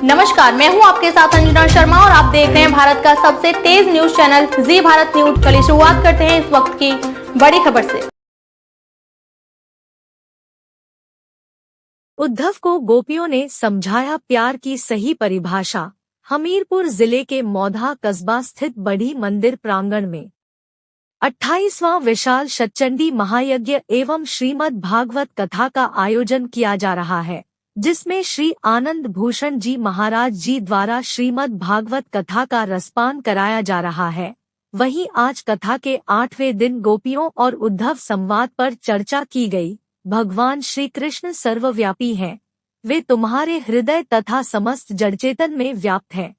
नमस्कार, मैं हूं आपके साथ अंजना शर्मा और आप देख रहे हैं भारत का सबसे तेज न्यूज चैनल जी भारत न्यूज। चलिए शुरुआत करते हैं इस वक्त की बड़ी खबर से। उद्धव को गोपियों ने समझाया प्यार की सही परिभाषा। हमीरपुर जिले के मौधा कस्बा स्थित बड़ी मंदिर प्रांगण में 28वां विशाल शतचंडी महायज्ञ एवं श्रीमद् भागवत कथा का आयोजन किया जा रहा है, जिसमें श्री आनंद भूषण जी महाराज जी द्वारा श्रीमद् भागवत कथा का रसपान कराया जा रहा है। वहीं आज कथा के 8वें दिन गोपियों और उद्धव संवाद पर चर्चा की गई। भगवान श्री कृष्ण सर्वव्यापी हैं, वे तुम्हारे हृदय तथा समस्त जड़चेतन में व्याप्त हैं।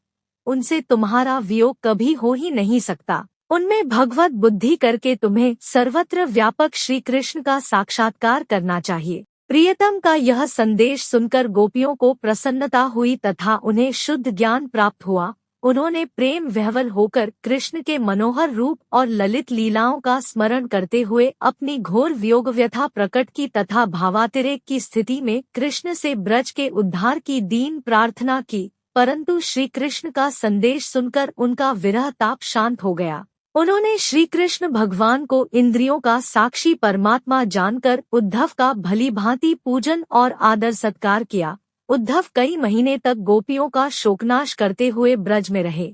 उनसे तुम्हारा वियोग कभी हो ही नहीं सकता। उनमें भगवत बुद्धि करके तुम्हें सर्वत्र व्यापक श्री कृष्ण का साक्षात्कार करना चाहिए। प्रियतम का यह संदेश सुनकर गोपियों को प्रसन्नता हुई तथा उन्हें शुद्ध ज्ञान प्राप्त हुआ। उन्होंने प्रेम विह्वल होकर कृष्ण के मनोहर रूप और ललित लीलाओं का स्मरण करते हुए अपनी घोर वियोग व्यथा प्रकट की तथा भावातिरेक की स्थिति में कृष्ण से ब्रज के उद्धार की दीन प्रार्थना की, परंतु श्री कृष्ण का संदेश सुनकर उनका विरह ताप शांत हो गया। उन्होंने श्री कृष्ण भगवान को इंद्रियों का साक्षी परमात्मा जानकर उद्धव का भली भांति पूजन और आदर सत्कार किया। उद्धव कई महीने तक गोपियों का शोकनाश करते हुए ब्रज में रहे।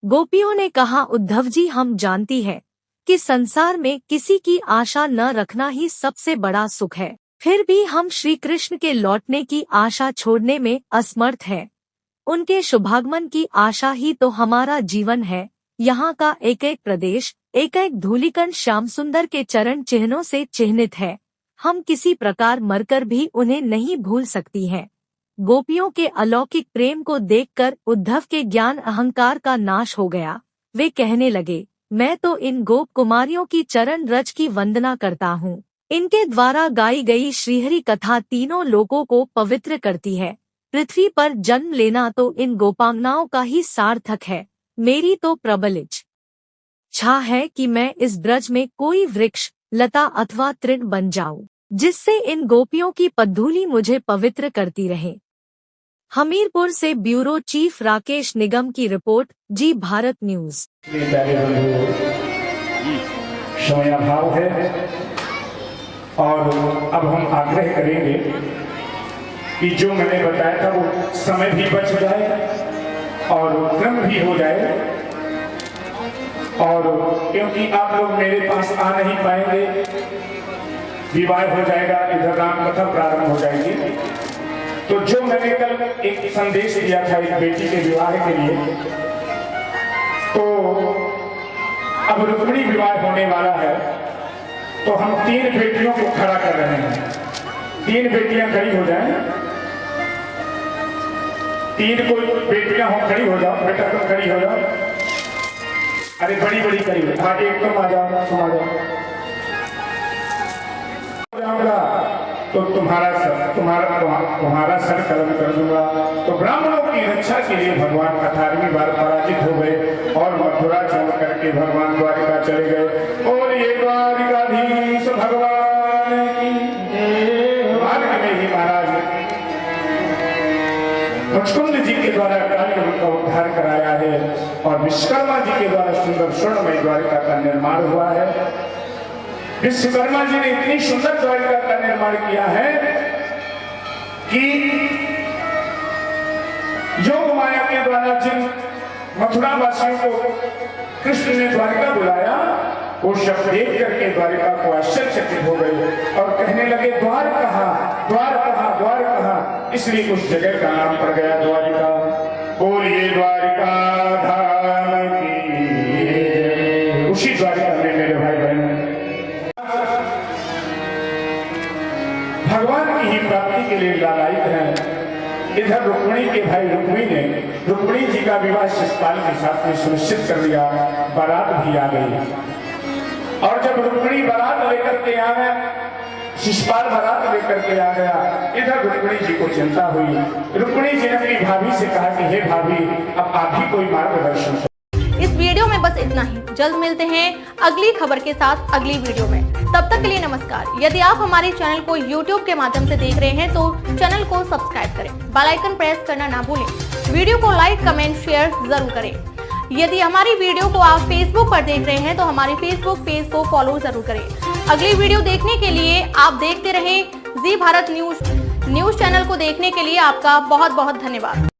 गोपियों ने कहा, उद्धव जी, हम जानती है कि संसार में किसी की आशा न रखना ही सबसे बड़ा सुख है, फिर भी हम श्री कृष्ण के लौटने की आशा छोड़ने में असमर्थ हैं। उनके शुभागमन की आशा ही तो हमारा जीवन है। यहाँ का एक एक प्रदेश, एक एक धूलिकण श्याम सुंदर के चरण चिन्हों से चिन्हित है। हम किसी प्रकार मरकर भी उन्हें नहीं भूल सकती हैं। गोपियों के अलौकिक प्रेम को देखकर उद्धव के ज्ञान अहंकार का नाश हो गया। वे कहने लगे, मैं तो इन गोप कुमारियों की चरण रज की वंदना करता हूँ। इनके द्वारा गाई गई श्रीहरि कथा तीनों लोगों को पवित्र करती है। पृथ्वी पर जन्म लेना तो इन गोपांगनाओं का ही सार्थक है। मेरी तो प्रबल इच्छा है कि मैं इस ब्रज में कोई वृक्ष, लता अथवा तृण बन जाऊं, जिससे इन गोपियों की पद्धूली मुझे पवित्र करती रहे। हमीरपुर से ब्यूरो चीफ राकेश निगम की रिपोर्ट, जी भारत न्यूज। समयाभाव है और अब हम आग्रह करेंगे कि जो मैंने बताया था वो समय भी बच जाए और क्रम भी हो जाए, और क्योंकि आप लोग मेरे पास आ नहीं पाएंगे, विवाह हो जाएगा, इधर राम कथा प्रारंभ हो जाएगी। तो जो मैंने कल एक संदेश दिया था एक बेटी के विवाह के लिए, तो अब रुक्मिणी विवाह होने वाला है, तो हम 3 बेटियों को खड़ा कर रहे हैं। 3 बेटियां खड़ी हो जाएं, 3 कोई बेटियां हो, खड़ी हो जाओ, बेटा तुम खड़ी हो जाओ। अरे बड़ी बड़ी खड़ी हो, हाँ एक तुम आ जाओ, तुम आ जाओ। तो तुम्हारा सर कलम कर दूंगा। तो ब्राह्मणों की रक्षा के लिए भगवान 18वीं बार पराजित हो गए और मथुरा छोड़ करके भगवान द्वारिका चले गए। और ये द्वारिकाधीश भगवान की मार्ग में ही महाराज मुचकुंद जी के द्वारा काली का उद्धार कराया है और विश्वकर्मा जी के द्वारा सुंदर स्वर्णमय द्वारिका का निर्माण हुआ है। विश्वकर्मा जी ने इतनी सुंदर द्वारिका का निर्माण किया है कि योग माया के द्वारा जिन मथुरा वासियों को कृष्ण ने द्वारिका बुलाया, वो शब्द देख करके द्वारिका को आश्चर्यचकित हो गए और कहने लगे, द्वार कहाँ, द्वार कहाँ, द्वार कहाँ। इसलिए उस जगह का नाम पड़ गया द्वारिका। बोलिए द्वारिका धाम की। उसी द्वारिका में मेरे भाई बहन भगवान की ही प्राप्ति के लिए लालायित हैं। इधर रुक्मिणी के भाई रुक्मिणी जी का विवाह शिशुपाल के साथ में सुनिश्चित कर लिया। बारात भी आ गई और जब रुक्मिणी बारात लेकर के आ गया, शिशुपाल बारात लेकर के आ गया, इधर रुक्मिणी जी को चिंता हुई। रुक्मिणी जी ने अपनी भाभी से कहा कि हे भाभी, अब आप ही कोई मार्गदर्शन। इस वीडियो में बस इतना ही। जल्द मिलते हैं अगली खबर के साथ अगली वीडियो में। तब तक के लिए नमस्कार। यदि आप हमारे चैनल को YouTube के माध्यम से देख रहे हैं तो चैनल को सब्सक्राइब करें, बेल आइकन प्रेस करना ना भूलें। वीडियो को लाइक, कमेंट, शेयर जरूर करें। यदि हमारी वीडियो को आप फेसबुक पर देख रहे हैं तो हमारे फेसबुक पेज को फॉलो जरूर करें। अगली वीडियो देखने के लिए आप देखते रहें जी भारत न्यूज चैनल को देखने के लिए आपका बहुत बहुत धन्यवाद।